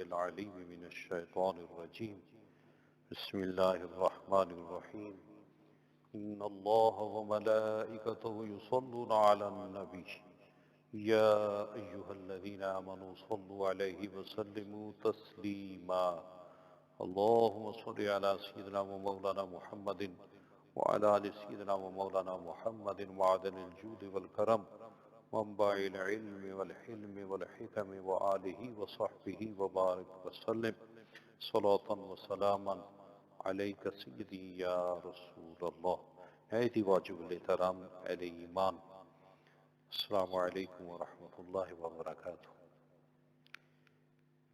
العليم من الشيطان الرجيم بسم الله الرحمن الرحيم إن الله وملائكته يصلون على النبي يا أيها الذين آمنوا صلوا عليه وسلموا تسليما اللهم صل على سيدنا ومولانا محمد وعلى آل سيدنا ومولانا محمد معدن الجود والكرم منبع العلم والحلم والحكم وآله وصحبه وبارك وسلم صلاة وسلاما عليك سيدي يا رسول الله. ایدی واجب الاحترام اہل ایمان، السلام علیکم ورحمۃ اللہ وبرکاتہ.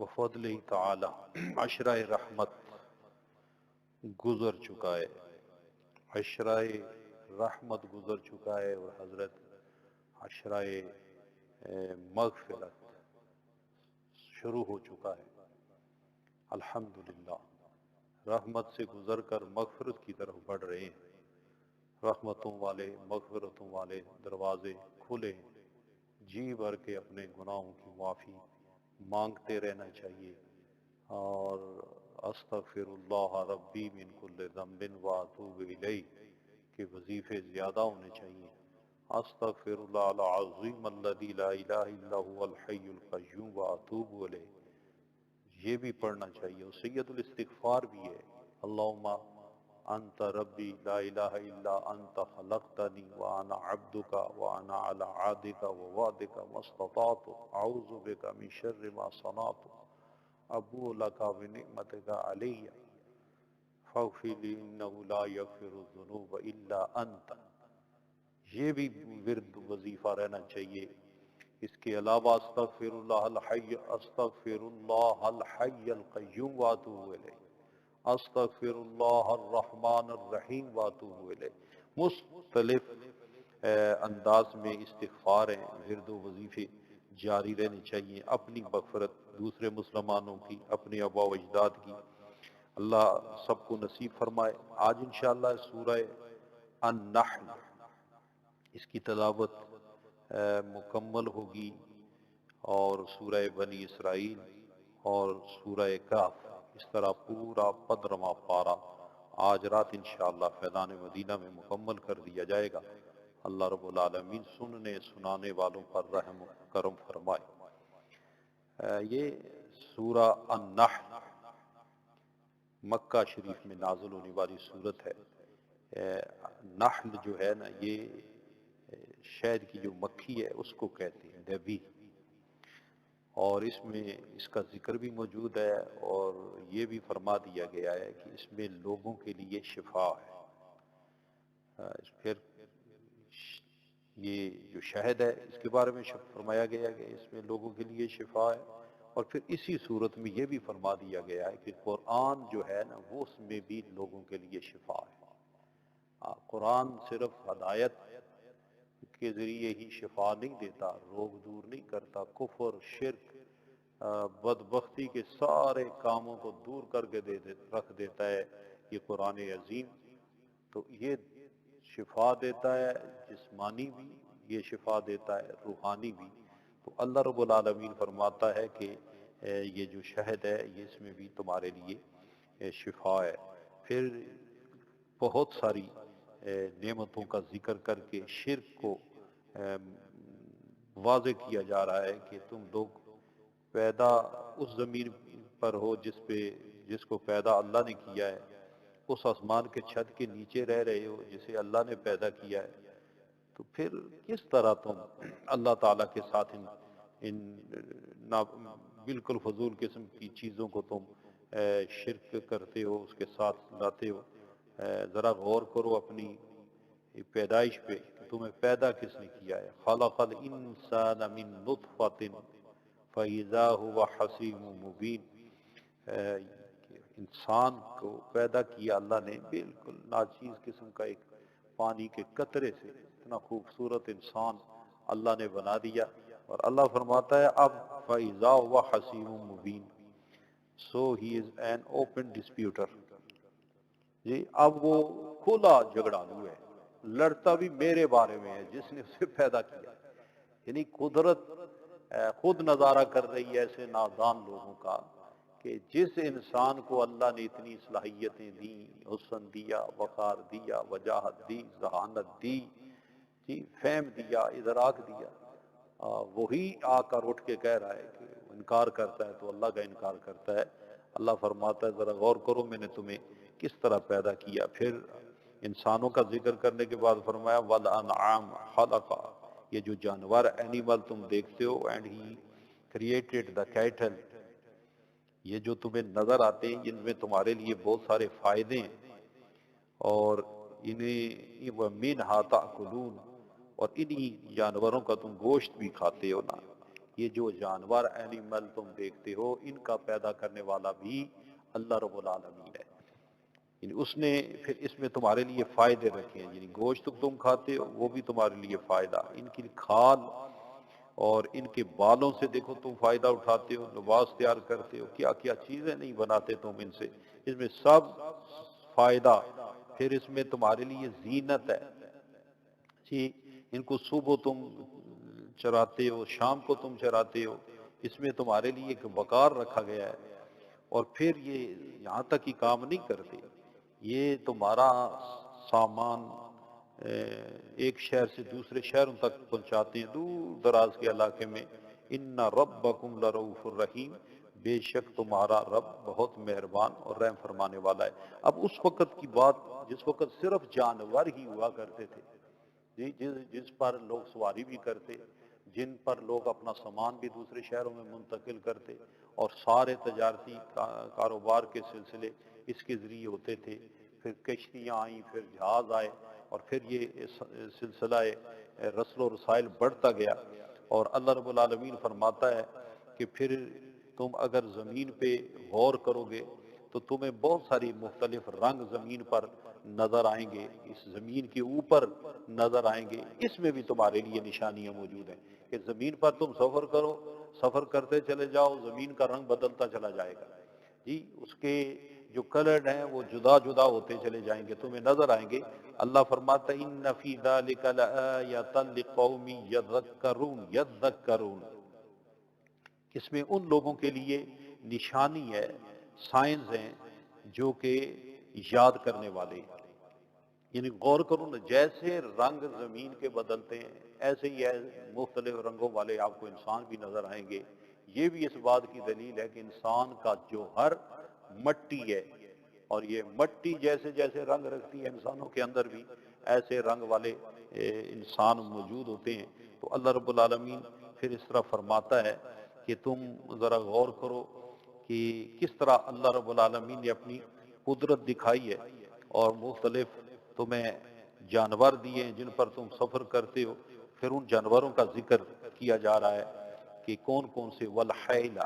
بفضل تعالی عشرہ رحمت گزر چکا ہے، عشرہ رحمت گزر چکا ہے اور حضرت عشرہ مغفرت شروع ہو چکا ہے. الحمدللہ رحمت سے گزر کر مغفرت کی طرف بڑھ رہے ہیں. رحمتوں والے مغفرتوں والے دروازے کھلے ہیں. جی بھر کے اپنے گناہوں کی معافی مانگتے رہنا چاہیے اور استغفر اللہ ربی من کل ذنب واتوب الیہ کے وظیفے زیادہ ہونے چاہیے. استغفر اللہ العظیم الذی لا الہ الا هو الحی القیوم واتوب الیہ یہ بھی پڑھنا چاہیے. اور سید الاستغفار بھی ہے، اللہم انت ربی لا الہ الا انت خلقتنی وانا عبدک وانا علی عہدک ووعدک ما استطعت اعوذ بک من شر ما صنعت ابوء لک بنعمتک علی فاغفر لی انہ لا یغفر الذنوب الا انت. یہ بھی ورد وظیفہ رہنا چاہیے. اس کے علاوہ استغفر اللہ الحی القیوم واتوب الیہ، استغفر اللہ الرحمن الرحیم واتوب الیہ. مختلف انداز میں استغفار ہیں، ورد و وظیفے جاری رہنے چاہیے. اپنی مغفرت، دوسرے مسلمانوں کی، اپنے آباء و اجداد کی اللہ سب کو نصیب فرمائے. آج انشاءاللہ سورہ النحل اس کی تلاوت مکمل ہوگی اور سورہ بنی اسرائیل اور سورہ کہف، اس طرح پورا 15واں پارہ آج رات انشاءاللہ فیضان مدینہ میں مکمل کر دیا جائے گا. اللہ رب العالمین سننے سنانے والوں پر رحم و کرم فرمائے. یہ سورہ النحل مکہ شریف میں نازل ہونے والی صورت ہے. نحل جو ہے نا، یہ شہد کی جو مکھی ہے اس کو کہتے ہیں نبی، اور اس میں اس کا ذکر بھی موجود ہے اور یہ بھی فرما دیا گیا ہے کہ اس میں لوگوں کے لیے شفا ہے. پھر یہ جو شہد ہے اس کے بارے میں فرمایا گیا کہ اس میں لوگوں کے لیے شفا ہے. اور پھر اسی صورت میں یہ بھی فرما دیا گیا ہے کہ قرآن جو ہے نا وہ اس میں بھی لوگوں کے لیے شفا ہے. قرآن صرف ہدایت کے ذریعے ہی شفا نہیں دیتا، روگ دور نہیں کرتا، کفر شرک بدبختی کے سارے کاموں کو دور کر کے رکھ دیتا ہے یہ قرآن عظیم. تو یہ شفا دیتا ہے، جسمانی بھی یہ شفا دیتا ہے، روحانی بھی. تو اللہ رب العالمین فرماتا ہے کہ یہ جو شہد ہے یہ اس میں بھی تمہارے لیے شفا ہے. پھر بہت ساری نعمتوں کا ذکر کر کے شرک کو واضح کیا جا رہا ہے کہ تم لوگ پیدا اس زمین پر ہو جس کو پیدا اللہ نے کیا ہے، اس آسمان کے چھت کے نیچے رہ رہے ہو جسے اللہ نے پیدا کیا ہے. تو پھر کس طرح تم اللہ تعالیٰ کے ساتھ ان بالکل فضول قسم کی چیزوں کو تم شرک کرتے ہو، اس کے ساتھ لاتے ہو. ذرا غور کرو اپنی پیدائش پہ کہ تمہیں پیدا کس نے کیا ہے. خلق الانسان من نطفۃ فاذا هو حسیم مبین. انسان کو پیدا کیا اللہ نے بالکل ناچیز قسم کا ایک پانی کے قطرے سے. اتنا خوبصورت انسان اللہ نے بنا دیا اور اللہ فرماتا ہے اب فاذا هو حسیم مبین، so he is an open disputer. جی اب وہ کھلا جھگڑالو ہے، لڑتا بھی میرے بارے میں ہے جس نے اسے پیدا کیا. یعنی قدرت خود نظارہ کر رہی ہے ایسے نادان لوگوں کا کہ جس انسان کو اللہ نے اتنی صلاحیتیں دیں، حسن دیا، وقار دیا، وجاہت دی، ذہانت دی، جی فہم دیا، ادراک دیا، وہی آ کر اٹھ کے کہہ رہا ہے کہ انکار کرتا ہے تو اللہ کا انکار کرتا ہے۔ اللہ فرماتا ہے ذرا غور کرو میں نے تمہیں کس طرح پیدا کیا۔ پھر انسانوں کا ذکر کرنے کے بعد فرمایا وَالْأَنْعَامَ خَلَقَ، یہ جو جانور اینیمل تم دیکھتے ہو، and he created the cattle, یہ جو تمہیں نظر آتے ہیں ان میں تمہارے لیے بہت سارے فائدے ہیں، اور انہیں وَمِنْهَا تَأْكُلُونَ، اور انہی جانوروں کا تم گوشت بھی کھاتے ہو نا۔ یہ جو جانور اینیمل تم دیکھتے ہو ان کا پیدا کرنے والا بھی اللہ رب العالمین ہے، یعنی اس نے پھر اس میں تمہارے لیے فائدے رکھے ہیں، یعنی گوشت تم کھاتے ہو وہ بھی تمہارے لیے فائدہ، ان کی کھال اور ان کے بالوں سے دیکھو تم فائدہ اٹھاتے ہو، لباس تیار کرتے ہو، کیا کیا چیزیں نہیں بناتے تم ان سے، اس میں سب فائدہ۔ پھر اس میں تمہارے لیے زینت ہے، جی ان کو صبح تم چراتے ہو، شام کو تم چراتے ہو، اس میں تمہارے لیے ایک وقار رکھا گیا ہے۔ اور پھر یہ یہاں تک ہی کام نہیں کرتے، یہ تمہارا سامان ایک شہر سے دوسرے شہروں تک پہنچاتے ہیں، دور دراز کے علاقے میں۔ ان ربکم لرؤوف الرحیم، بے شک تمہارا رب بہت مہربان اور رحم فرمانے والا ہے۔ اب اس وقت کی بات جس وقت صرف جانور ہی ہوا کرتے تھے، جس پر لوگ سواری بھی کرتے، جن پر لوگ اپنا سامان بھی دوسرے شہروں میں منتقل کرتے، اور سارے تجارتی کاروبار کے سلسلے اس کے ذریعے ہوتے تھے۔ پھر کشتیاں آئیں، پھر جہاز آئے، اور پھر یہ سلسلہ رسل و رسائل بڑھتا گیا۔ اور اللہ رب العالمین فرماتا ہے کہ پھر تم اگر زمین پہ غور کرو گے تو تمہیں بہت ساری مختلف رنگ زمین پر نظر آئیں گے، اس زمین کے اوپر نظر آئیں گے، اس میں بھی تمہارے لیے نشانیاں موجود ہیں کہ زمین پر تم سفر کرو، سفر کرتے چلے جاؤ، زمین کا رنگ بدلتا چلا جائے گا، جی اس کے جو کلر ہیں وہ جدا جدا ہوتے چلے جائیں گے، تمہیں نظر آئیں گے۔ اللہ فرماتا ہے ان فی ذلک لآیۃ لقوم یذکرون، اس میں ان لوگوں کے لیے نشانی ہے، سائنز ہیں جو کہ یاد کرنے والے ہیں، یعنی غور کرو نا، جیسے رنگ زمین کے بدلتے ہیں ایسے ہی مختلف رنگوں والے آپ کو انسان بھی نظر آئیں گے۔ یہ بھی اس بات کی دلیل ہے کہ انسان کا جوہر مٹی ہے، اور یہ مٹی جیسے جیسے رنگ رکھتی ہے انسانوں کے اندر بھی ایسے رنگ والے انسان موجود ہوتے ہیں۔ تو اللہ رب العالمین پھر اس طرح فرماتا ہے کہ تم ذرا غور کرو کہ کس طرح اللہ رب العالمین نے اپنی قدرت دکھائی ہے، اور مختلف تمہیں جانور دیے ہیں جن پر تم سفر کرتے ہو۔ پھر ان جانوروں کا ذکر کیا جا رہا ہے کہ کون کون سے، والخیل،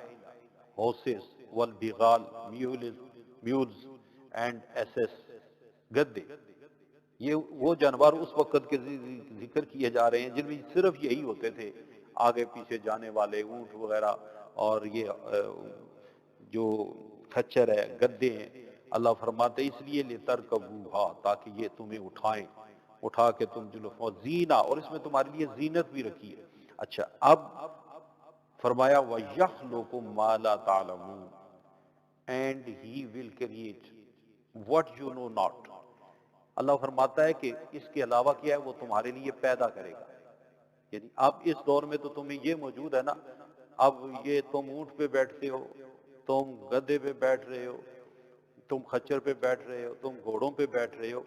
ہارسز، والبغال، میولز اینڈ ایسس، گدے، یہ وہ جانور اس وقت کے ذکر کیے جا رہے ہیں جن میں صرف یہی ہوتے تھے، آگے پیچھے جانے والے اونٹ وغیرہ، اور یہ جو کھچر ہے، گدے ہیں۔ اللہ فرماتے اس لیے لترکبوہا، تاکہ یہ تمہیں اٹھائیں، اٹھا کے تم جلوف اور زینہ، اور اس میں تمہارے لیے زینت بھی رکھی ہے۔ اچھا اب فرمایا وَيَخْلُقُ مَا لَا تَعْلَمُونَ، and he will create what you know not۔ اللہ فرماتا ہے کہ اس کے علاوہ کیا ہے، وہ تمہارے لیے پیدا کرے گا، یعنی اب اس دور میں تو تمہیں یہ موجود ہے نا، اب یہ تم اونٹ پہ بیٹھتے ہو، تم گدے پہ بیٹھ رہے ہو، تم خچر پہ بیٹھ رہے ہو، تم گھوڑوں پہ بیٹھ رہے ہو،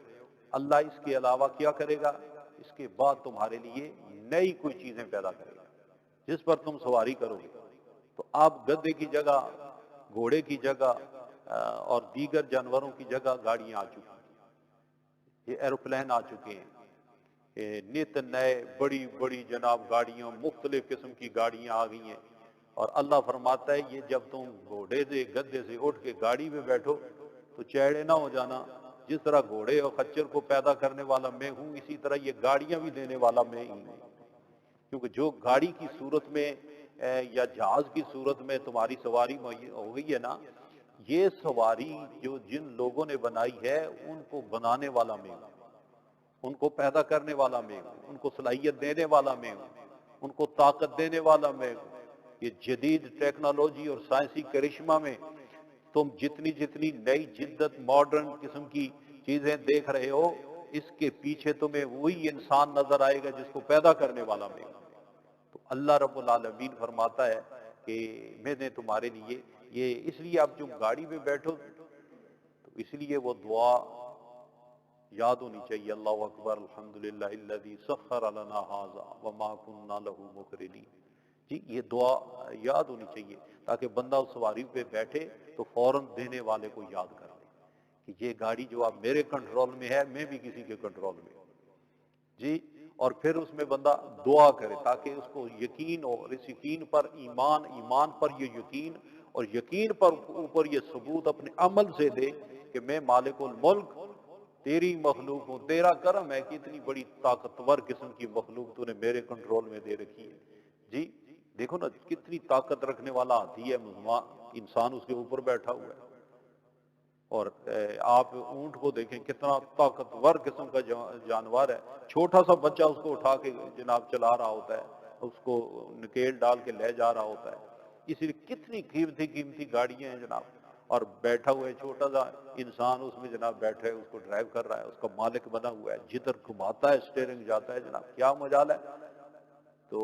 اللہ اس کے علاوہ کیا کرے گا، اس کے بعد تمہارے لیے نئی کوئی چیزیں پیدا کرے گا جس پر تم سواری کرو گے۔ تو اب گدے کی جگہ، گھوڑے کی جگہ اور دیگر جانوروں کی جگہ گاڑیاں آ چکی ہیں، یہ ایروپلین آ چکے ہیں، نت نئے بڑی بڑی جناب گاڑیاں، مختلف قسم کی گاڑیاں آ گئی ہیں۔ اور اللہ فرماتا ہے یہ جب تم گھوڑے سے، گدے سے اٹھ کے گاڑی میں بیٹھو تو چیڑے نہ ہو جانا، جس طرح گھوڑے اور خچر کو پیدا کرنے والا میں ہوں، اسی طرح یہ گاڑیاں بھی دینے والا میں ہی ہوں، کیونکہ جو گاڑی کی صورت میں یا جہاز کی صورت میں تمہاری سواری ہو گئی ہے نا، یہ سواری جو جن لوگوں نے بنائی ہے ان کو بنانے والا میں ہوں، ان کو پیدا کرنے والا میں ہوں، ان کو صلاحیت دینے والا میں ہوں، ان کو طاقت دینے والا میں ہوں۔ یہ جدید ٹیکنالوجی اور سائنسی کرشمہ میں تم جتنی جتنی نئی جدت ماڈرن قسم کی چیزیں دیکھ رہے ہو، اس کے پیچھے تمہیں وہی انسان نظر آئے گا جس کو پیدا کرنے والا ملے گا۔ تو اللہ رب العالمین فرماتا ہے کہ میں نے تمہارے لیے یہ، اس لیے اب جب گاڑی میں بیٹھو تو اس لیے وہ دعا یاد ہونی چاہیے، اللہ اکبر الحمدللہ الذی سخر لنا ھذا وما کنا لہ مقرنین۔ جی یہ دعا یاد ہونی چاہیے تاکہ بندہ اس سواری پہ بیٹھے تو فوراً دینے والے کو یاد کر لے کہ یہ گاڑی جو اب میرے کنٹرول میں ہے، میں بھی کسی کے کنٹرول میں ہوں۔ جی اور پھر اس میں بندہ دعا کرے تاکہ اس کو یقین ہو، اور اس یقین پر ایمان، ایمان پر یہ یقین، اور یقین پر اوپر یہ ثبوت اپنے عمل سے دے کہ میں مالک الملک تیری مخلوق ہوں، تیرا کرم ہے کہ اتنی بڑی طاقتور قسم کی مخلوق تو نے میرے کنٹرول میں دے رکھی ہے۔ جی دیکھو نا کتنی طاقت رکھنے والا ہاتھی ہے انسان اس کے اوپر بیٹھا ہوا ہے، اور آپ اونٹ کو دیکھیں کتنا طاقتور قسم کا جانور ہے، چھوٹا سا بچہ اس کو اٹھا کے جناب چلا رہا ہوتا ہے، اس کو نکیل ڈال کے لے جا رہا ہوتا ہے۔ اسی لیے کتنی قیمتی قیمتی گاڑیاں ہیں جناب، اور بیٹھا ہوا ہے چھوٹا سا انسان اس میں جناب بیٹھا ہے، اس کو ڈرائیو کر رہا ہے، اس کا مالک بنا ہوا ہے، جدھر گھماتا ہے اسٹیئرنگ جاتا ہے جناب، کیا مجال ہے۔ تو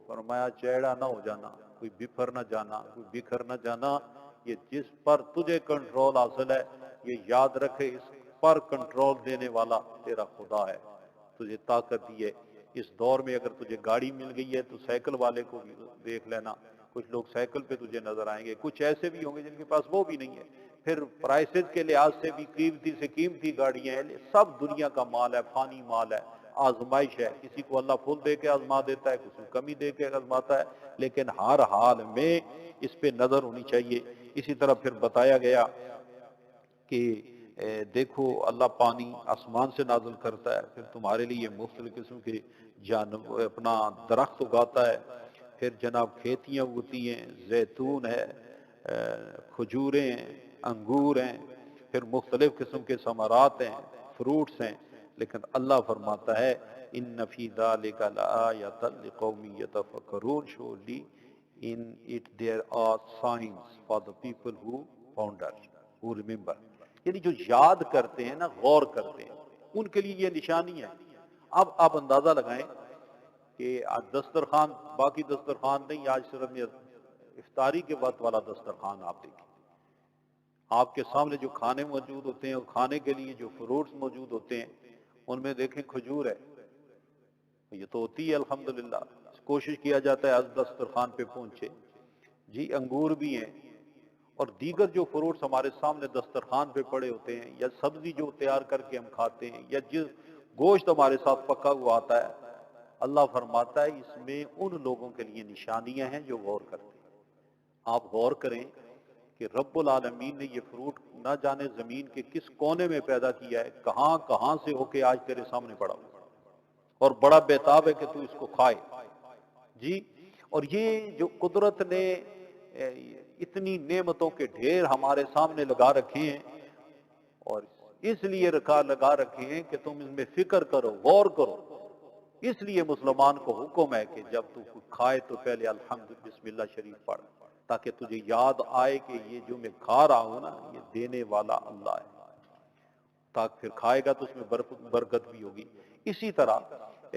فرمایا چیڑا نہ ہو جانا، کوئی بکھر نہ جانا، کوئی بکھر نہ جانا، یہ جس پر تجھے کنٹرول حاصل ہے یہ یاد رکھے اس پر کنٹرول دینے والا تیرا خدا ہے، تجھے طاقت دی ہے۔ اس دور میں اگر تجھے گاڑی مل گئی ہے تو سائیکل والے کو بھی دیکھ لینا، کچھ لوگ سائیکل پہ تجھے نظر آئیں گے، کچھ ایسے بھی ہوں گے جن کے پاس وہ بھی نہیں ہے۔ پھر پرائسز کے لحاظ سے بھی قیمتی سے قیمتی گاڑیاں ہیں، سب دنیا کا مال ہے، فانی مال ہے، آزمائش ہے، کسی کو اللہ پھول دے کے آزما دیتا ہے، کسی کو کمی دے کے آزماتا ہے، لیکن ہر حال میں اس پہ نظر ہونی چاہیے۔ اسی طرح پھر بتایا گیا کہ دیکھو اللہ پانی آسمان سے نازل کرتا ہے، پھر تمہارے لیے مختلف قسم کے اپنا درخت اگاتا ہے، پھر جناب کھیتیاں اگتی ہیں، زیتون ہے، کھجوریں ہیں، انگور ہیں، پھر مختلف قسم کے ثمرات ہیں، فروٹس ہیں، لیکن اللہ فرماتا ہے ان فی ذلک لآیۃ لقوم یتفکرون، surely in it there are signs for the people who ponder, who remember، یعنی جو یاد کرتے ہیں نا، غور کرتے ہیں، ان کے لیے یہ نشانی ہے۔ اب آپ اندازہ لگائیں کہ آج دسترخوان، باقی دسترخوان نہیں، آج صرف افطاری کے وقت والا دسترخوان آپ دیکھیں، آپ کے سامنے جو کھانے موجود ہوتے ہیں اور کھانے کے لیے جو فروٹس موجود ہوتے ہیں، ان میں دیکھیں کھجور ہے، یہ تو ہوتی ہے الحمدللہ، کوشش کیا جاتا ہے آج دسترخوان پہ پہنچے۔ جی انگور بھی ہیں، اور دیگر جو فروٹس ہمارے سامنے دسترخوان پہ پڑے ہوتے ہیں، یا سبزی جو تیار کر کے ہم کھاتے ہیں، یا جس گوشت ہمارے ساتھ پکا ہوا آتا ہے، اللہ فرماتا ہے اس میں ان لوگوں کے لیے نشانیاں ہیں جو غور کرتے ہیں۔ آپ غور کریں کہ رب العالمین نے یہ فروٹ نہ جانے زمین کے کس کونے میں پیدا کیا ہے، کہاں کہاں سے ہو کے آج تیرے سامنے پڑا ہوا، اور بڑا بےتاب ہے کہ تو اس کو کھائے۔ جی اور یہ جو قدرت نے اتنی نعمتوں کے ڈھیر ہمارے سامنے لگا رکھے ہیں، اور اس لیے لگا رکھے ہیں کہ تم اس میں فکر کرو، غور کرو۔ اس لیے مسلمان کو حکم ہے کہ جب تو کھائے تو پہلے الحمد بسم اللہ شریف پڑھ، تاکہ تجھے یاد آئے کہ یہ جو میں کھا رہا ہوں نا، یہ دینے والا اللہ ہے، تاکہ پھر کھائے گا تو اس میں برکت بھی ہوگی۔ اسی طرح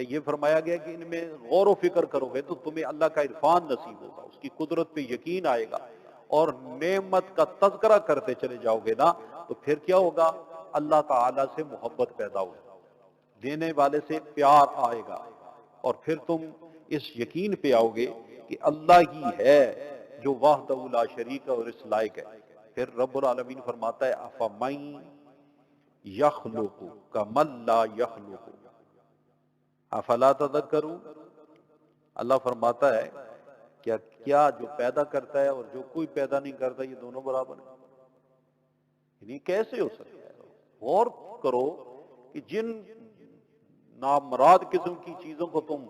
یہ فرمایا گیا کہ ان میں غور و فکر کرو گے تو تمہیں اللہ کا عرفان نصیب ہوگا، اس کی قدرت پہ یقین آئے گا، اور نعمت کا تذکرہ کرتے چلے جاؤ گے نا، تو پھر کیا ہوگا، اللہ تعالیٰ سے محبت پیدا ہوگی، دینے والے سے پیار آئے گا، اور پھر تم اس یقین پہ آؤ گے کہ اللہ ہی ہے جو وحدہ لا شریک ہے اور اس لائق ہے۔ پھر رب العالمین فرماتا ہے افمن یخلق کمن لا یخلق افلا تذکرون، اللہ فرماتا ہے کیا جو پیدا کرتا ہے اور جو کوئی پیدا نہیں کرتا یہ دونوں برابر ہیں؟ یعنی کیسے ہو سکتا ہے؟ غور کرو کہ جن نامراد قسم کی چیزوں کو تم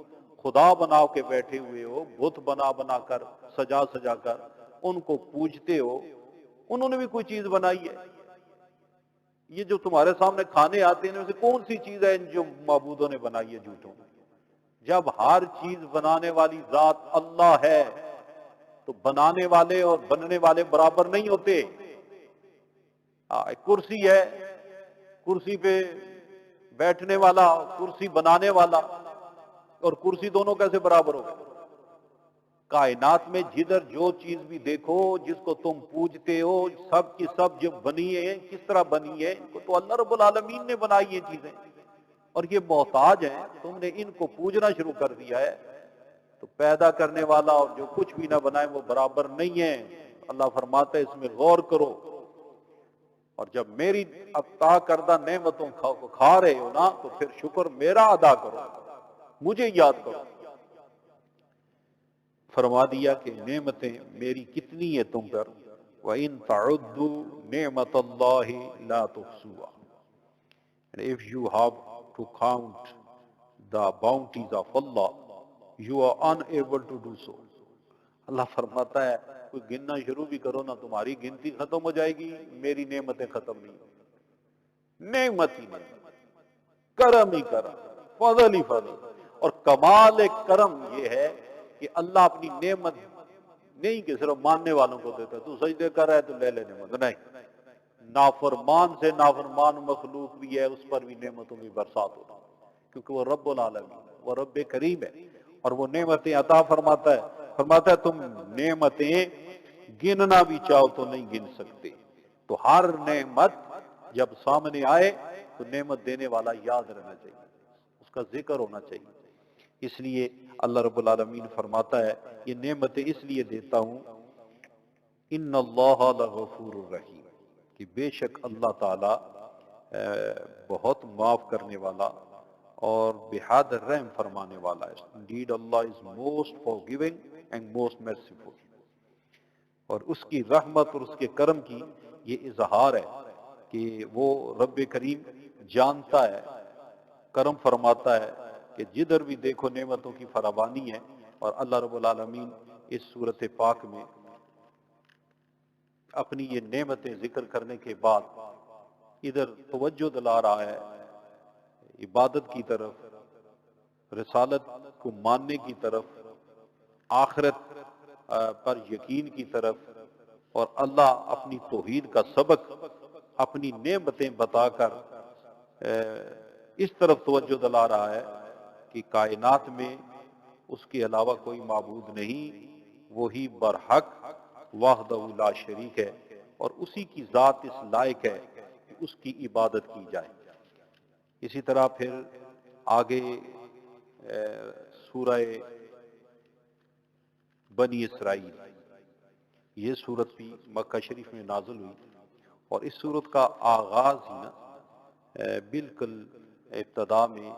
خدا بنا کے بیٹھے ہوئے ہو، بت بنا کر، سجا کر ان کو پوجتے ہو، انہوں نے بھی کوئی چیز بنائی ہے؟ یہ جو تمہارے سامنے کھانے آتے ہیں ان میں سے کون سی چیز ہے جو معبودوں نے بنائی ہے جھوٹوں؟ جب ہر چیز بنانے والی ذات اللہ ہے تو بنانے والے اور بننے والے برابر نہیں ہوتے۔ ایک کرسی ہے، کرسی پہ بیٹھنے والا، کرسی بنانے والا اور کرسی دونوں کیسے برابر ہو گئے؟ کائنات میں جدھر جو چیز بھی دیکھو، جس کو تم پوجتے ہو، سب کی سب جب بنی ہے، کس طرح بنی ہے؟ ان کو تو اللہ رب العالمین نے بنائی یہ چیزیں، اور یہ محتاج ہیں، تم نے ان کو پوجنا شروع کر دیا ہے۔ تو پیدا کرنے والا اور جو کچھ بھی نہ بنائے وہ برابر نہیں ہے۔ اللہ فرماتا ہے اس میں غور کرو، اور جب میری عطا کردہ نعمتوں کو کھا رہے ہو نا، تو پھر شکر میرا ادا کرو، مجھے یاد کرو۔ فرما دیا کہ نعمتیں میری کتنی ہیں تم پر، وَإِن تَعُدُّوا نِعْمَةَ اللَّهِ لَا تُحْصُوهَا۔ And if you have to count the bounties of Allah, you are unable to do so۔ اللہ فرماتا ہے کوئی گننا شروع بھی کرو نا، تمہاری گنتی ختم ہو جائے گی، میری نعمتیں ختم نہیں ہوگی۔ نعمت ہی نہیں، کرم ہی کرم، فضل ہی فضل۔ اور کمال کرم یہ ہے کہ اللہ اپنی نعمت نہیں کہ صرف ماننے والوں کو دیتا ہے، تو سجدے کر رہا ہے تو لے لے نعمت، نہیں، نافرمان سے نافرمان مخلوق بھی ہے، اس پر بھی نعمتوں کی برسات ہوتی ہے، کیونکہ وہ رب العالمین، وہ رب کریم ہے، اور وہ نعمتیں عطا فرماتا ہے تم نعمتیں گننا بھی چاہو تو نہیں گن سکتے۔ تو ہر نعمت جب سامنے آئے تو نعمت دینے والا یاد رہنا چاہیے، اس کا ذکر ہونا چاہیے۔ اس لیے اللہ رب العالمین فرماتا ہے یہ نعمتیں اس لیے دیتا ہوں، ان اللہ لغفور الرحیم، کہ بے شک اللہ تعالی بہت معاف کرنے والا اور بحد رحم فرمانے والا ہے۔ Indeed Allah is most forgiving and most merciful۔ اور اس کی رحمت اور اس کے کرم کی یہ اظہار ہے کہ وہ رب کریم جانتا ہے، کرم فرماتا ہے کہ جدھر بھی دیکھو نعمتوں کی فراوانی ہے۔ اور اللہ رب العالمین اس صورت پاک میں اپنی یہ نعمتیں ذکر کرنے کے بعد ادھر توجہ دلا رہا ہے عبادت کی طرف، رسالت کو ماننے کی طرف، آخرت پر یقین کی طرف، اور اللہ اپنی توحید کا سبق اپنی نعمتیں بتا کر اس طرف توجہ دلا رہا ہے کہ کائنات میں اس کے علاوہ کوئی معبود نہیں، وہی برحق وحدہ لا شریک ہے، اور اسی کی ذات اس لائق ہے کہ اس کی عبادت کی جائے۔ اسی طرح پھر آگے سورہ بنی اسرائیل، یہ صورت بھی مکہ شریف میں نازل ہوئی، اور اس صورت کا آغاز ہی نا بالکل ابتدا میں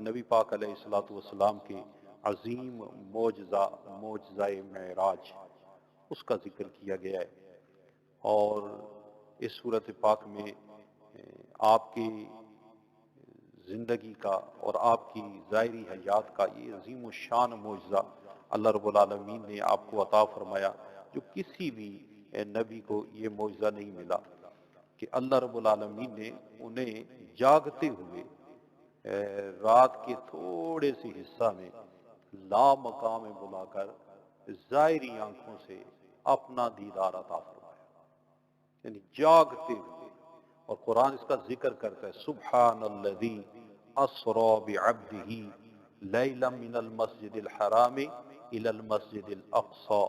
نبی پاک علیہ الصلوۃ والسلام کے عظیم معجزہ معراج اس کا ذکر کیا گیا ہے۔ اور اس صورت پاک میں آپ کی زندگی کا اور آپ کی ظاہری حیات کا یہ عظیم الشان معجزہ اللہ رب العالمین نے آپ کو عطا فرمایا، جو کسی بھی نبی کو یہ معجزہ نہیں ملا، کہ اللہ رب العالمین نے انہیں جاگتے ہوئے رات کے تھوڑے سے حصہ میں لا مقام بلا کر ظاہری آنکھوں سے اپنا دیدار عطا فرمایا، یعنی جاگتے ہوئے۔ اور قرآن اس کا ذکر کرتا ہے سبحان الذی اسری بعبدہ لیلا من المسجد الحرام الى المسجد الاقصى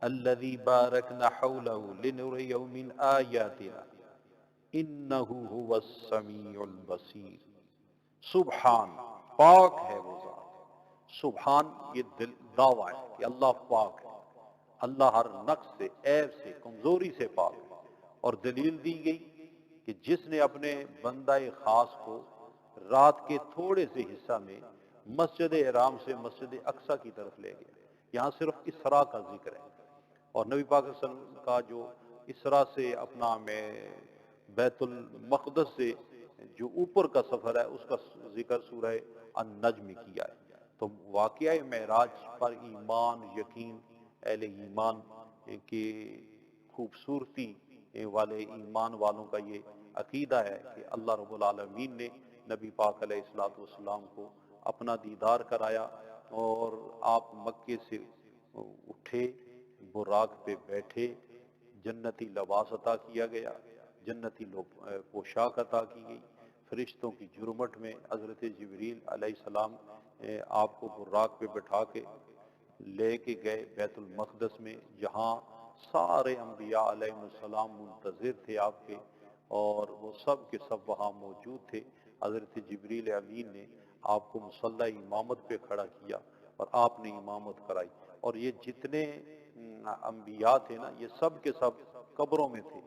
الذي باركنا حوله لنريه من آیاتنا انه هو السمیع البصیر۔ سبحان، پاک ہے وہ ذات، سبحان یہ دعویٰ ہے کہ اللہ پاک ہے، اللہ ہر نقص سے، عیب سے، کمزوری سے پاک ہے۔ اور دلیل دی گئی کہ جس نے اپنے بندہ خاص کو رات کے تھوڑے سے حصہ میں مسجد حرام سے مسجد اقصی کی طرف لے گیا، یہاں صرف اسراء کا ذکر ہے، اور نبی پاک صلی اللہ علیہ وسلم کا جو اسراء سے اپنا میں بیت المقدس سے جو اوپر کا سفر ہے اس کا ذکر سورہ النجم کیا ہے۔ تو واقعہ معراج پر ایمان، یقین اہل ایمان کی خوبصورتی والے ایمان والوں کا یہ عقیدہ ہے کہ اللہ رب العالمین نے نبی پاک علیہ الصلوۃ والسلام کو اپنا دیدار کرایا، اور آپ مکے سے اٹھے، براق پہ بیٹھے، جنتی لباس عطا کیا گیا، جنتی پوشاک عطا کی گئی، فرشتوں کی جرمٹ میں حضرت جبریل علیہ السلام آپ کو براق پہ بٹھا کے لے کے گئے بیت المقدس میں، جہاں سارے انبیاء علیہ السلام منتظر تھے آپ کے، اور وہ سب کے سب وہاں موجود تھے۔ حضرت جبریل امین نے آپ کو مصلی امامت پہ کھڑا کیا اور آپ نے امامت کرائی، اور یہ جتنے انبیاء تھے نا، یہ سب کے سب قبروں میں تھے،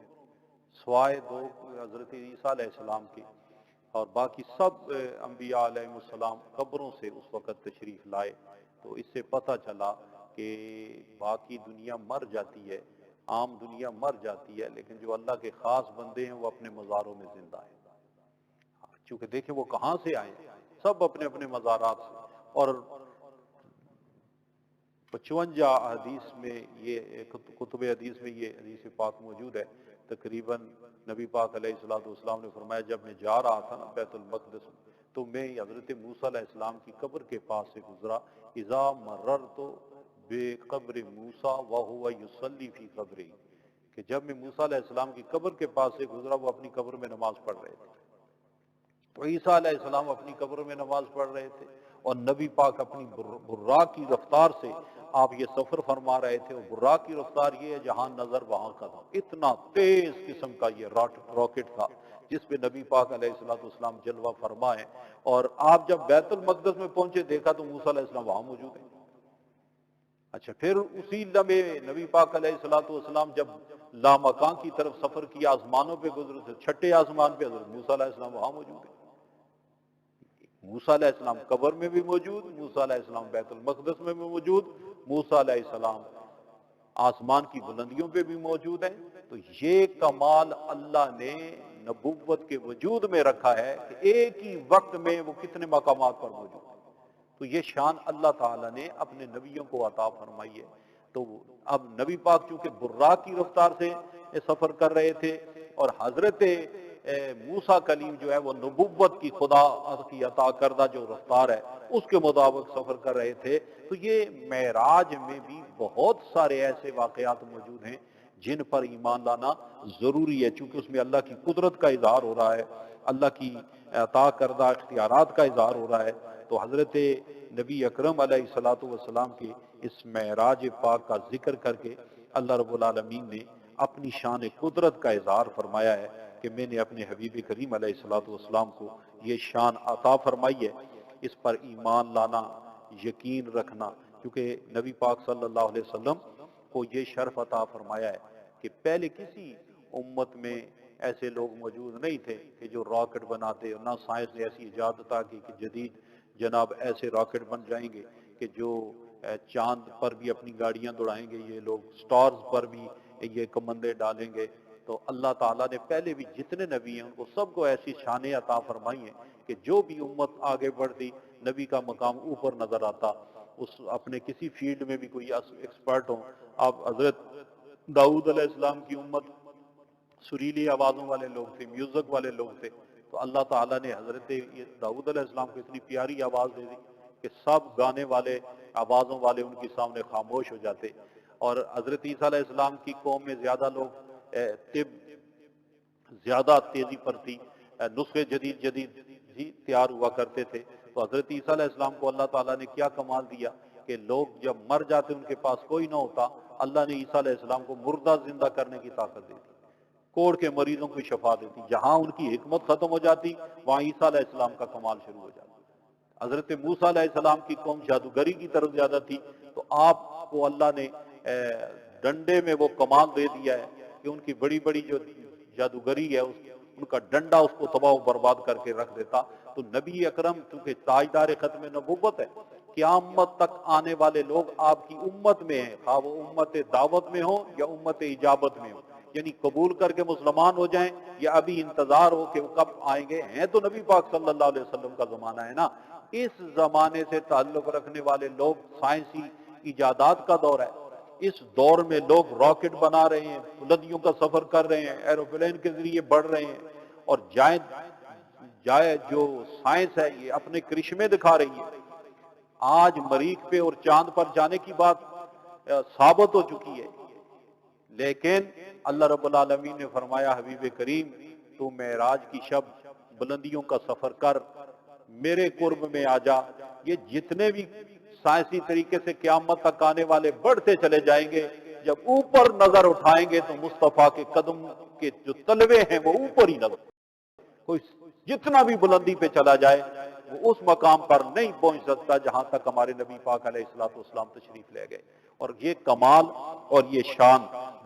سوائے دو حضرت عیسیٰ علیہ السلام کے، اور باقی سب انبیاء علیہ السلام قبروں سے اس وقت تشریف لائے۔ تو اس سے پتہ چلا کہ باقی دنیا مر جاتی ہے، عام دنیا مر جاتی ہے، لیکن جو اللہ کے خاص بندے ہیں وہ اپنے مزاروں میں زندہ ہیں، چونکہ دیکھیں وہ کہاں سے آئے ہیں، سب اپنے اپنے مزارات سے۔ اور 55 حدیث میں، یہ کتب حدیث میں یہ حدیث پاک موجود ہے، تقریباً نبی پاک علیہ الصلوۃ والسلام نے فرمایا جب میں جا رہا تھا نا بیت المقدس تو میں حضرت موسیٰ علیہ السلام کی قبر کے پاس سے گزرا، اذا مررت بقبر موسیٰ وہو یصلی فی قبرہ، کہ جب میں موسیٰ علیہ السلام کی قبر کے پاس سے گزرا وہ اپنی قبر میں نماز پڑھ رہے تھے، تو عیسیٰ علیہ السلام اپنی قبر میں نماز پڑھ رہے تھے، اور نبی پاک اپنی براق کی رفتار سے آپ یہ سفر فرما رہے تھے، اور براق کی رفتار یہ ہے جہاں نظر وہاں قدم، اتنا تیز قسم کا یہ راکٹ تھا جس پہ نبی پاک علیہ السلام جلوہ فرمائے، اور آپ جب بیت المقدس میں پہنچے دیکھا تو موسیٰ علیہ السلام وہاں موجود ہیں۔ اچھا، پھر اسی لمحے نبی پاک علیہ السلام جب لامکان کی طرف سفر کیا، آسمانوں پہ گزرے تھے، چھٹے آسمان پہ حضرت موسیٰ علیہ السلام وہاں موجود ہیں۔ موسیٰ علیہ السلام قبر میں بھی موجود، موسیٰ علیہ السلام بیت المقدس میں بھی موجود، موسیٰ علیہ السلام آسمان کی بلندیوں پہ بھی موجود ہیں۔ تو یہ کمال اللہ نے نبوت کے وجود میں رکھا ہے کہ ایک ہی وقت میں وہ کتنے مقامات پر موجود ہیں۔ تو یہ شان اللہ تعالیٰ نے اپنے نبیوں کو عطا فرمائی ہے۔ تو اب نبی پاک چونکہ براق کی رفتار سے سفر کر رہے تھے، اور حضرت موسیٰ کلیم جو ہے وہ نبوت کی خدا کی عطا کردہ جو رفتار ہے اس کے مطابق سفر کر رہے تھے، تو یہ معراج میں بھی بہت سارے ایسے واقعات موجود ہیں جن پر ایمان لانا ضروری ہے، چونکہ اس میں اللہ کی قدرت کا اظہار ہو رہا ہے، اللہ کی عطا کردہ اختیارات کا اظہار ہو رہا ہے۔ تو حضرت نبی اکرم علیہ الصلوۃ والسلام کے اس معراج پاک کا ذکر کر کے اللہ رب العالمین نے اپنی شان قدرت کا اظہار فرمایا ہے کہ میں نے اپنے حبیب کریم علیہ الصلوۃ والسلام کو یہ شان عطا فرمائی ہے۔ اس پر ایمان لانا، یقین رکھنا، کیونکہ نبی پاک صلی اللہ علیہ وسلم کو یہ شرف عطا فرمایا ہے کہ پہلے کسی امت میں ایسے لوگ موجود نہیں تھے کہ جو راکٹ بناتے، اور نہ سائنس نے ایسی ایجاد عطا کی کہ جدید جناب ایسے راکٹ بن جائیں گے کہ جو چاند پر بھی اپنی گاڑیاں دوڑائیں گے، یہ لوگ سٹارز پر بھی یہ کمندے ڈالیں گے۔ تو اللہ تعالیٰ نے پہلے بھی جتنے نبی ہیں ان کو سب کو ایسی شانیں عطا فرمائی ہیں کہ جو بھی امت آگے بڑھتی نبی کا مقام اوپر نظر آتا، اس اپنے کسی فیلڈ میں بھی کوئی ایکسپرٹ ہوں۔ آپ حضرت داؤد علیہ السلام کی امت سریلی آوازوں والے لوگ تھے، میوزک والے لوگ تھے، تو اللہ تعالیٰ نے حضرت داؤد علیہ السلام کو اتنی پیاری آواز دے دی کہ سب گانے والے، آوازوں والے ان کے سامنے خاموش ہو جاتے۔ اور حضرت عیسیٰ علیہ السلام کی قوم میں زیادہ لوگ طب زیادہ تیزی پر تھی، نسخے جدید ہی تیار ہوا کرتے تھے۔ تو حضرت عیسیٰ علیہ السلام کو اللہ تعالیٰ نے کیا کمال دیا کہ لوگ جب مر جاتے ان کے پاس کوئی نہ ہوتا، اللہ نے عیسیٰ علیہ السلام کو مردہ زندہ کرنے کی طاقت دی تھی، کوڑ کے مریضوں کو شفا دیتی۔ جہاں ان کی حکمت ختم ہو جاتی وہاں عیسیٰ علیہ السلام کا کمال شروع ہو جاتا۔ حضرت موسیٰ علیہ السلام کی قوم جادوگری کی طرف زیادہ تھی، تو آپ کو اللہ نے ڈنڈے میں وہ کمال دے دیا ہے کہ ان کی بڑی بڑی جو جادوگری ہے ان کا ڈنڈا اس کو تباہ و برباد کر کے رکھ دیتا۔ تو نبی اکرم چونکہ تاجدار ختم نبوت ہے، قیامت تک آنے والے لوگ آپ کی امت میں ہیں، خواہ وہ امت دعوت میں ہوں یا امت اجابت میں ہوں، یعنی قبول کر کے مسلمان ہو جائیں یا ابھی انتظار ہو کہ وہ کب آئیں گے، ہیں تو نبی پاک صلی اللہ علیہ وسلم کا زمانہ ہے نا۔ اس زمانے سے تعلق رکھنے والے لوگ، سائنسی ایجادات کا دور ہے، اس دور میں لوگ راکٹ بنا رہے ہیں، بلندیوں کا سفر کر رہے ہیں، ایروپلین کے ذریعے بڑھ رہے ہیں، اور جائے جو سائنس ہے یہ اپنے کرشمے دکھا رہی ہے۔ آج مریخ پہ اور چاند پر جانے کی بات ثابت ہو چکی ہے، لیکن اللہ رب العالمین نے فرمایا حبیب کریم تو معراج کی شب بلندیوں کا سفر کر، میرے قرب میں آ جا. یہ جتنے بھی سائنسی طریقے سے قیامت تک آنے والے بڑھتے چلے جائیں گے، جب اوپر نظر اٹھائیں گے تو مصطفیٰ کے قدم کے جو تلوے ہیں وہ اوپر ہی نظر. کوئی جتنا بھی بلندی پہ چلا جائے وہ اس مقام پر نہیں پہنچ سکتا جہاں تک ہمارے نبی پاک علیہ الصلوۃ والسلام تشریف لے گئے. اور یہ کمال اور یہ شان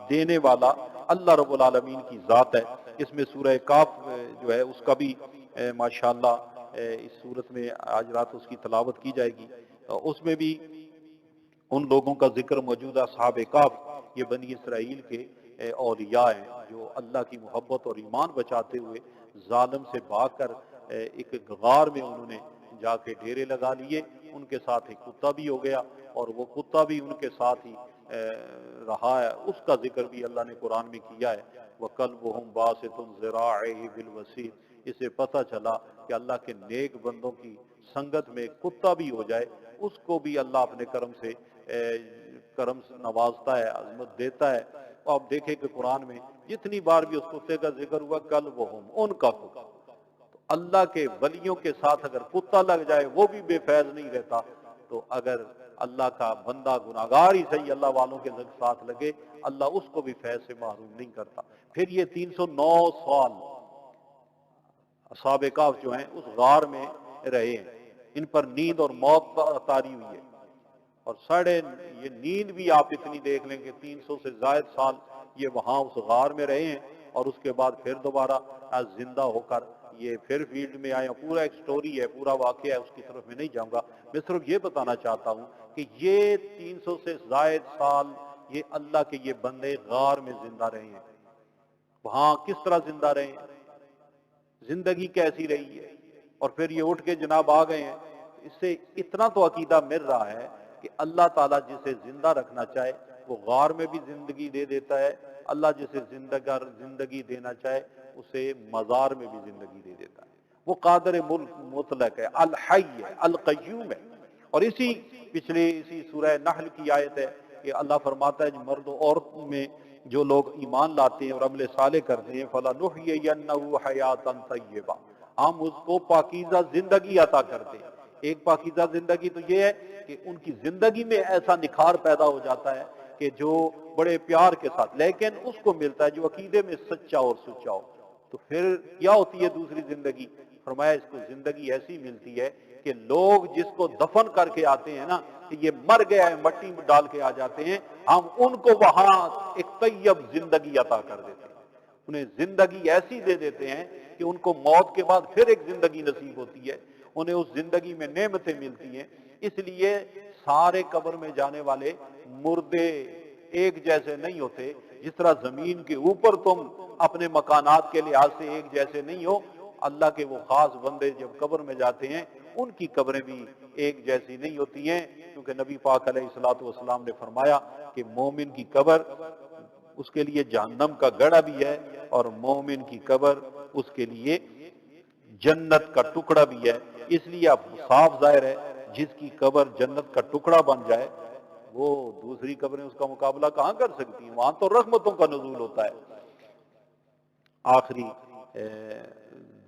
دینے والا اللہ رب العالمین کی ذات ہے. اس میں سورہ کاف جو ہے اس کا بھی ماشاءاللہ اس صورت میں آج رات اس کی تلاوت کی جائے گی. اس میں بھی ان لوگوں کا ذکر موجود ہے. اصحاب کاف یہ بنی اسرائیل کے اولیاء ہیں جو اللہ کی محبت اور ایمان بچاتے ہوئے ظالم سے بھاگ کر ایک غار میں انہوں نے جا کے ڈیرے لگا لیے. ان کے ساتھ ایک کتا بھی ہو گیا اور وہ کتا بھی ان کے ساتھ ہی رہا ہے. اس کا ذکر بھی اللہ نے قرآن میں کیا ہے. وَقَلْبُهُمْ بَاسِطٌ ذِرَاعَيْهِ بِالْوَسِيدِ. اس سے پتہ چلا کہ اللہ کے نیک بندوں کی سنگت میں کتا بھی ہو جائے اس کو بھی اللہ اپنے کرم سے نوازتا ہے، عظمت دیتا ہے. اور آپ دیکھیں کہ قرآن میں جتنی بار بھی اس کتے کا ذکر ہوا کلبہم ان کا کتا. تو اللہ کے ولیوں کے ساتھ اگر کتا لگ جائے وہ بھی بے فیض نہیں رہتا، تو اگر اللہ کا بندہ گناہگار ہی صحیح اللہ والوں کے ساتھ لگے اللہ اس کو بھی فیض سے محروم نہیں کرتا. پھر یہ 309 سال اصحاب کہف جو ہیں اس غار میں رہے ہیں. ان پر نیند اور موت طاری ہوئی ہے. اور ساڑھے یہ نیند بھی آپ اتنی دیکھ لیں کہ 300 سے زائد سال یہ وہاں اس غار میں رہے ہیں اور اس کے بعد پھر دوبارہ زندہ ہو کر یہ پھر فیلڈ میں آئے. پورا ایک سٹوری ہے، پورا واقعہ ہے، اس کی طرف میں نہیں جاؤں گا. میں صرف یہ بتانا چاہتا ہوں کہ یہ 300 سے زائد سال یہ اللہ کے یہ بندے غار میں زندہ رہے ہیں. وہاں کس طرح زندہ رہے ہیں، زندگی کیسی رہی ہے، اور پھر یہ اٹھ کے جناب آ گئے ہیں. اس سے اتنا تو عقیدہ مل رہا ہے کہ اللہ تعالیٰ جسے زندہ رکھنا چاہے وہ غار میں بھی زندگی دے دیتا ہے. اللہ جسے زندگی دینا چاہے اسے مزار میں بھی زندگی دے دیتا ہے. وہ قادر مطلق ہے، الحی ہے، القیوم ہے. اور اسی سورہ نحل کی آیت ہے کہ اللہ فرماتا ہے مرد و عورت میں جو لوگ ایمان لاتے ہیں اور عمل صالح کرتے ہیں فَلَنُحْيِيَنَّهُ حَيَاةً طَيِّبَةً، ہم اس کو پاکیزہ زندگی عطا کرتے ہیں. ایک پاکیزہ زندگی تو یہ ہے کہ ان کی زندگی میں ایسا نکھار پیدا ہو جاتا ہے کہ جو بڑے پیار کے ساتھ، لیکن اس کو ملتا ہے جو عقیدے میں سچا اور سچا ہو. تو پھر کیا ہوتی ہے دوسری زندگی؟ فرمایا اس کو زندگی ایسی ملتی ہے کہ لوگ جس کو دفن کر کے آتے ہیں نا کہ یہ مر گیا ہے مٹی میں ڈال کے آ جاتے ہیں، ہم ان کو وہاں ایک طیب زندگی عطا کر دیتے ہیں. انہیں زندگی ایسی دے دیتے ہیں کہ ان کو موت کے بعد پھر ایک زندگی نصیب ہوتی ہے. انہیں اس زندگی میں نعمتیں ملتی ہیں. اس لیے سارے قبر میں جانے والے مردے ایک جیسے نہیں ہوتے. جس طرح زمین کے اوپر تم اپنے مکانات کے لحاظ سے ایک جیسے نہیں ہو، اللہ کے وہ خاص بندے جب قبر میں جاتے ہیں ان کی قبریں بھی ایک جیسی نہیں ہوتی ہیں. کیونکہ نبی پاک علیہ الصلوۃ والسلام نے فرمایا کہ مومن کی قبر اس کے لیے جہنم کا گڑھا بھی ہے اور مومن کی قبر اس کے لیے جنت کا ٹکڑا بھی ہے. اس لیے اب صاف ظاہر ہے جس کی قبر جنت کا ٹکڑا بن جائے وہ دوسری قبریں اس کا مقابلہ کہاں کر سکتی ہیں؟ وہاں تو رحمتوں کا نزول ہوتا ہے. آخری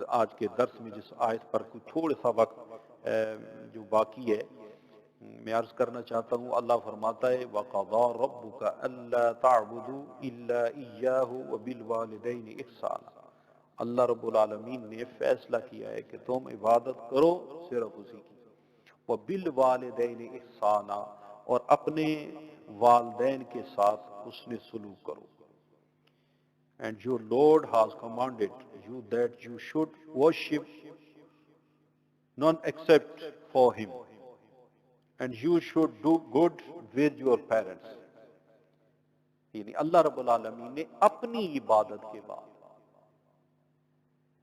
آج کے درس میں جس آیت پر کوئی تھوڑا سا وقت جو باقی ہے میں عرض کرنا چاہتا ہوں. اللہ فرماتا ہے وَقَضَىٰ رَبُّكَ أَلَّا تَعْبُدُوا إِلَّا إِيَّاهُ وَبِالْوَالِدَيْنِ إِحْسَانًا. اللہ رب العالمین نے فیصلہ کیا ہے کہ تم عبادت کرو صرف اسی کی. وَبِالْوَالِدَيْنِ إِحْسَانًا، اور اپنے والدین کے ساتھ حسن سلوک کرو. And your Lord has commanded you that you should worship none except for him, and you should do good with your parents. یعنی اللہ رب العالمین نے اپنی عبادت کے بعد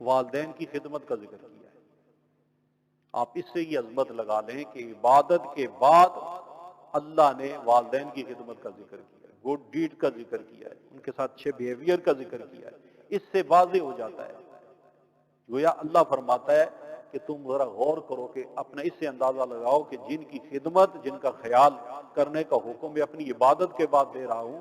والدین کی خدمت کا ذکر کیا ہے. آپ اس سے یہ عظمت لگا لیں کہ عبادت کے بعد اللہ نے والدین کی خدمت کا ذکر کیا ہے، گڈ ڈیڈ کا ذکر کیا ہے، ان کے ساتھ اچھے بیہیویئر کا ذکر کیا ہے. اس سے واضح ہو جاتا ہے گویا اللہ فرماتا ہے کہ تم ذرا غور کرو کہ اپنا اس سے اندازہ لگاؤ کہ جن کی خدمت، جن کا خیال کرنے کا حکم میں اپنی عبادت کے بعد دے رہا ہوں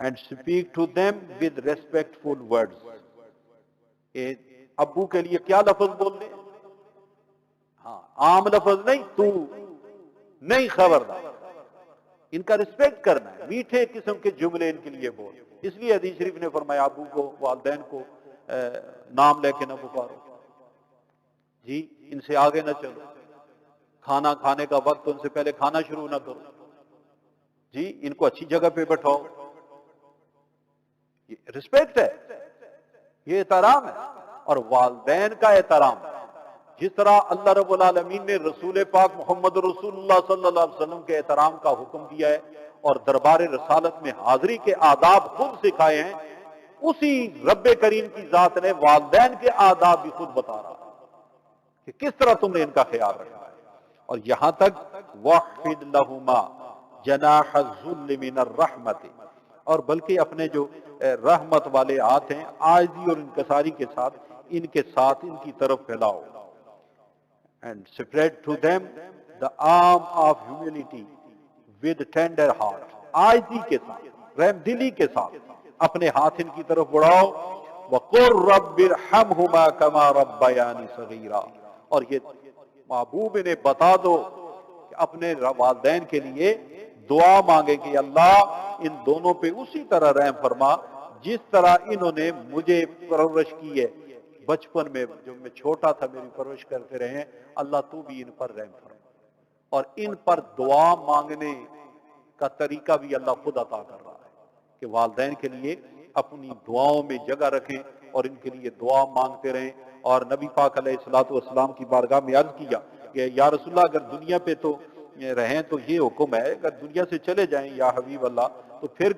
and speak to them with respectful words. ابو کے لیے کیا لفظ بولنے؟ ہاں عام لفظ نہیں، تو نہیں، خبردار، ان کا رسپیکٹ کرنا ہے، میٹھے قسم کے جملے ان کے لیے بول. اس لیے حدیث شریف نے فرمایا ابو کو، والدین کو نام لے کے نہ پکارو، جی ان سے آگے نہ چلو، کھانا کھانے کا وقت تو ان سے پہلے کھانا شروع نہ کرو، جی ان کو اچھی جگہ پہ بٹھاؤ. یہ رسپیکٹ ہے، یہ احترام ہے. اور والدین کا احترام جس طرح اللہ رب العالمین نے رسول پاک محمد رسول اللہ صلی اللہ علیہ وسلم کے احترام کا حکم دیا ہے اور دربار رسالت میں حاضری کے آداب خود سکھائے ہیں، اسی رب کریم کی ذات نے والدین کے آداب بھی خود بتا رہا ہے کہ کس طرح تم نے ان کا خیال رکھا ہے. اور یہاں تک وَخْفِضْ لَهُمَا جَنَاحَ الذُّلِّ مِنَ الرَّحْمَةِ، اور بلکہ اپنے جو رحمت والے ہاتھ ہیں عاجزی اور انکساری کے ساتھ ان کے ساتھ ان کی طرف پھیلاؤ. And spread to them the arm of humility with tender heart. عاجزی کے ساتھ، رحم دلی کے ساتھ اپنے ہاتھ ان کی طرف بڑھاؤ. وَقُلْ رَبِّ ارْحَمْهُمَا كَمَا رَبَّيَانِي صَغِيرًا، اور یہ محبوب انہیں بتا دو کہ اپنے والدین کے لیے دعا مانگے کہ اللہ ان دونوں پہ اسی طرح رحم فرما جس طرح انہوں نے مجھے پرورش کی ہے بچپن میں، جب میں چھوٹا تھا میری پرورش کرتے رہے ہیں. اللہ تو بھی ان پر رحم فرما. اور ان پر دعا مانگنے کا طریقہ بھی اللہ خود عطا کر رہا ہے کہ والدین کے لیے اپنی دعاؤں میں جگہ رکھیں اور ان کے لیے دعا مانگتے رہیں. اور نبی پاک علیہ الصلوۃ والسلام کی بارگاہ میں عرض کیا کہ یا رسول اللہ اگر دنیا پہ تو رہیں تو یہ حکم ہے، اگر دنیا سے چلے جائیں یا حبیب اللہ تو پھر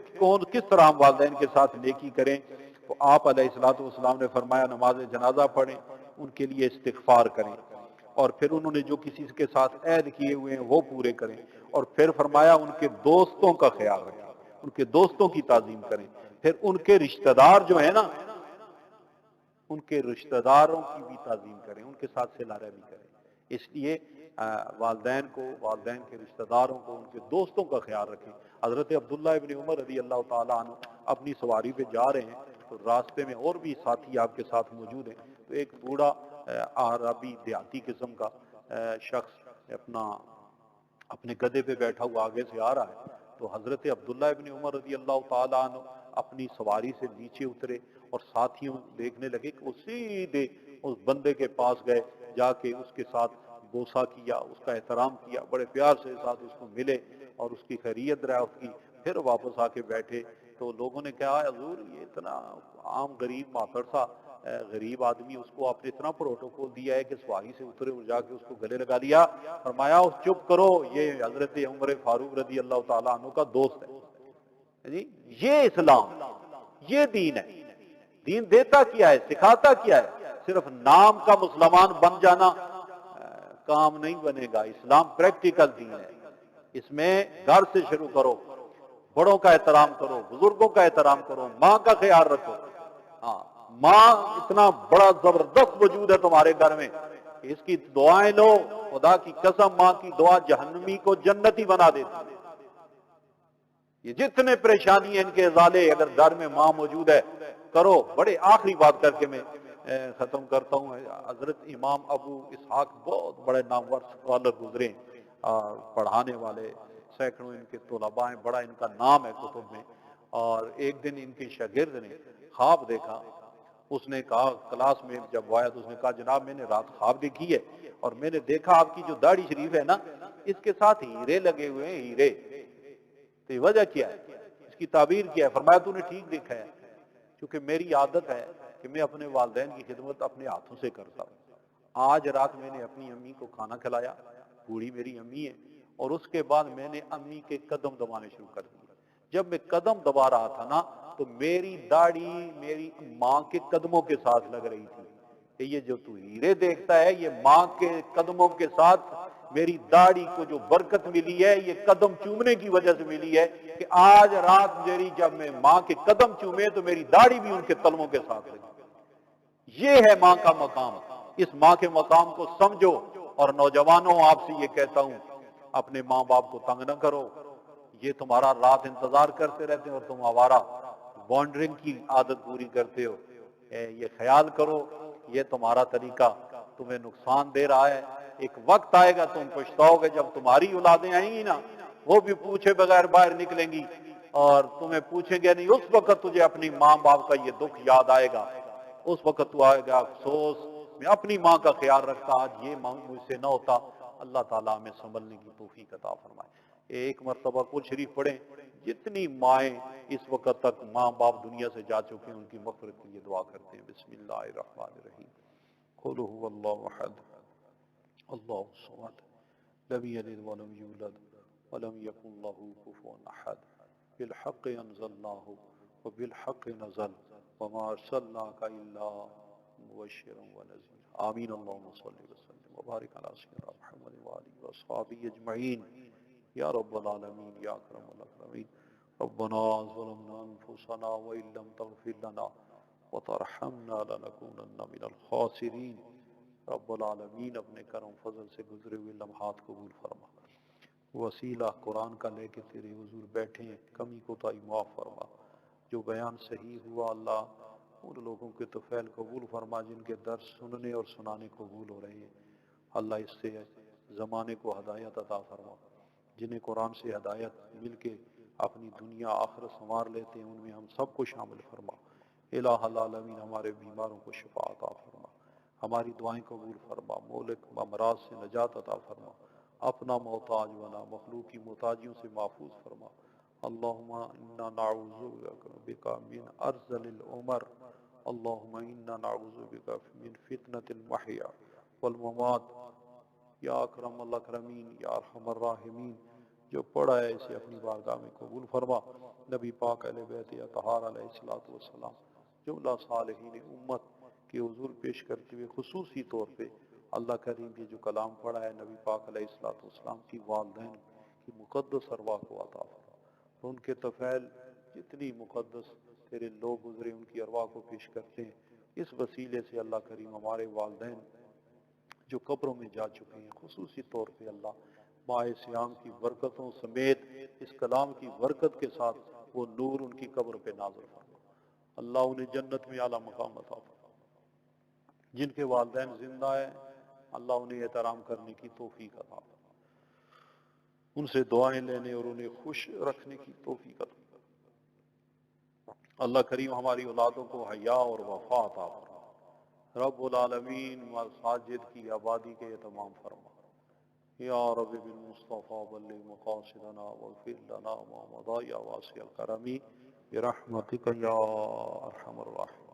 کس طرح ہم والدین کے ساتھ نیکی کریں؟ تو آپ علیہ الصلوۃ والسلام نے فرمایا نماز جنازہ پڑھیں، ان کے لیے استغفار کریں، اور پھر انہوں نے جو کسی کے ساتھ عہد کیے ہوئے ہیں وہ پورے کریں، اور پھر فرمایا ان کے دوستوں کا خیال رکھیں، ان کے دوستوں کی تعظیم کریں، پھر ان کے رشتہ دار جو ہیں نا ان کے رشتہ داروں کی بھی تعظیم کریں، ان کے ساتھ صلہ رحمی کریں. اس لیے والدین کو، والدین کے رشتہ داروں کو، ان کے دوستوں کا خیال رکھیں. حضرت عبداللہ ابن عمر رضی اللہ تعالیٰ عنہ اپنی سواری پہ جا رہے ہیں تو راستے میں اور بھی ساتھی آپ کے ساتھ موجود ہیں. تو ایک بوڑھا عربی دیہاتی قسم کا شخص اپنے گدھے پہ بیٹھا ہوا آگے سے آ رہا ہے. تو حضرت عبداللہ ابن عمر رضی اللہ تعالیٰ عنہ اپنی سواری سے نیچے اترے اور ساتھیوں دیکھنے لگے کہ وہ سیدھے اس بندے کے پاس گئے، جا کے اس کے ساتھ بوسہ کیا، اس کا احترام کیا، بڑے پیار سے ساتھ اس کو ملے اور اس کی خیریت دریافت کی. پھر واپس آ کے بیٹھے تو لوگوں نے کہا حضور یہ اتنا عام غریب ماتڑ سا غریب آدمی، اس کو آپ نے اتنا پروٹوکول دیا ہے کہ سواری سے اترے اور جا کے اس کو گلے لگا لیا. فرمایا چپ کرو، یہ حضرت عمر فاروق رضی اللہ تعالیٰ عنہ کا دوست ہے. جی یہ اسلام، یہ دین ہے. دین دیتا کیا ہے، سکھاتا کیا ہے؟ صرف نام کا مسلمان بن جانا کام نہیں بنے گا. اسلام پریکٹیکل دین ہے. اس میں گھر سے شروع کرو، بڑوں کا احترام کرو، بزرگوں کا احترام کرو، ماں کا خیال رکھو. ہاں ماں اتنا بڑا زبردست وجود ہے تمہارے گھر میں، اس کی دعائیں لو. خدا کی قسم ماں کی دعا جہنمی کو جنتی بنا دیتی. یہ جتنے پریشانی ہیں ان کے ازالے اگر گھر میں ماں موجود ہے کرو. بڑے آخری بات کر کے میں ختم کرتا ہوں. حضرت امام ابو اسحاق بہت بڑے نامور اسکالر گزرے، پڑھانے والے، سینکڑوں ان کے طلباء ہیں، بڑا ان کا نام ہے کتب میں. اور ایک دن ان کے شاگرد نے خواب دیکھا. اس نے کہا کلاس میں جب آیا تو اس نے کہا جناب میں نے رات خواب دیکھی ہے اور میں نے دیکھا آپ کی جو داڑھی شریف ہے نا اس کے ساتھ ہیرے لگے ہوئے ہیں، ہیرے. تو یہ وجہ کیا ہے، اس کی تعبیر کیا ہے؟ فرمایا تو نے ٹھیک دیکھا ہے، کیونکہ میری عادت ہے کہ میں اپنے والدین کی خدمت اپنے ہاتھوں سے کرتا ہوں. آج رات میں نے اپنی امی کو کھانا کھلایا، بوڑھی میری امی ہے، اور اس کے بعد میں نے امی کے قدم دبانے شروع کر دیے. جب میں قدم دبا رہا تھا نا تو میری داڑھی میری ماں کے قدموں کے ساتھ لگ رہی تھی کہ یہ جو تو ہیرے دیکھتا ہے یہ ماں کے قدموں کے ساتھ میری داڑھی کو جو برکت ملی ہے یہ قدم چومنے کی وجہ سے ملی ہے کہ آج رات میری جب میں ماں کے قدم چومے تو میری داڑھی بھی ان کے تلموں کے ساتھ لگی. یہ ہے ماں کا مقام. اس ماں کے مقام کو سمجھو. اور نوجوانوں آپ سے یہ کہتا ہوں اپنے ماں باپ کو تنگ نہ کرو. یہ تمہارا رات انتظار کرتے رہتے ہیں اور تم آوارہ وانڈرنگ کی عادت پوری کرتے ہو. یہ خیال کرو یہ تمہارا طریقہ تمہیں نقصان دے رہا ہے. ایک وقت آئے گا تم پچھتاؤ گے جب تمہاری اولادیں آئیں گی نا وہ بھی پوچھے بغیر باہر نکلیں گی اور تمہیں پوچھیں گے نہیں. اس وقت تجھے اپنی ماں باپ کا یہ دکھ یاد آئے گا. اس وقت تو آئے گا افسوس میں اپنی ماں کا خیال رکھتا آج یہ ماں مجھ سے نہ ہوتا. اللہ تعالیٰ ہمیں سنبھلنے کی توفیق عطا فرمائے. ایک مرتبہ قرآن شریف پڑھیں. جتنی مائیں اس وقت تک ماں باپ دنیا سے جا چکے ہیں ان کی مغفرت کے لیے دعا کرتے ہیں. بسم اللہ الرحمن الرحیم. قل هو اللہ احد اللہ الصمد لم یلد ولم یولد ولم یکن له کفوا احد بالحق انزلناه وبالحق نزل وما ارسلناک الا مبشرا ونذیرا. آمین. اللهم صل وسلم وبارک علی سیدنا محمد وآلہ وصحبہ اجمعین یا رب العالمین یا اکرم الاکرمین. ربنا ظلمنا انفسنا وان لم تغفر لنا وترحمنا لنکونن من الخاسرین. رب العالمین اپنے کرم فضل سے گزرے ہوئے لمحات قبول فرما. وسیلہ قرآن کا لے کے تیرے حضور بیٹھے ہیں کمی کوتاہی معاف فرما. جو بیان صحیح ہوا اللہ ان لوگوں کے طفیل قبول فرما جن کے درس سننے اور سنانے قبول ہو رہے ہیں. اللہ اس سے زمانے کو ہدایت عطا فرما. جنہیں قرآن سے ہدایت مل کے اپنی دنیا آخرت سنوار لیتے ہیں ان میں ہم سب کو شامل فرما. الہ العالمین ہمارے بیماروں کو شفا عطا فرما. ہماری دعائیں قبول فرما. مولک امراض سے نجات عطا فرما. اپنا محتاج بنا مخلوق کی محتاجیوں سے محفوظ فرما. اللہم انا نعوذ بک من ارذل العمر. اللہم انا نعوذ بک من فتنة المحیا والممات. یا اکرم الاکرمین یا ارحم الراحمین. جو پڑھا ہے اسے اپنی بارگاہ میں قبول فرما. نبی پاک اہل بیت اطہار علیہ الصلوۃ والسلام جملہ صالحین امت کے حضور پیش کرتے ہوئے خصوصی طور پہ اللہ کریم کی جو کلام پڑھا ہے نبی پاک علیہ الصلوۃ والسلام کی والدین کی مقدس ارواح کو عطا فرما. ان کے طفیل جتنی مقدس تیرے لوگ گزرے ان کی ارواح کو پیش کرتے ہیں. اس وسیلے سے اللہ کریم ہمارے والدین جو قبروں میں جا چکے ہیں خصوصی طور پہ اللہ ماہ سیام کی برکتوں سمیت اس کلام کی برکت کے ساتھ وہ نور ان کی قبر پہ نازل فرما. اللہ انہیں جنت میں اعلیٰ مقام عطا فرما. جن کے والدین زندہ ہیں اللہ انہیں احترام کرنے کی توفیق عطا فرما. ان سے دعائیں لینے اور انہیں خوش رکھنے کی توفیق عطا فرما. اللہ کریم ہماری اولادوں کو حیا اور وفا عطا فرما. رب العالمین مساجد کی آبادی کے اہتمام فرما. یا رب بالمصطفیٰ بلغ مقاصدنا واغفر لنا ما مضى یا واسع الکرم برحمتک یا ارحم الراحمین.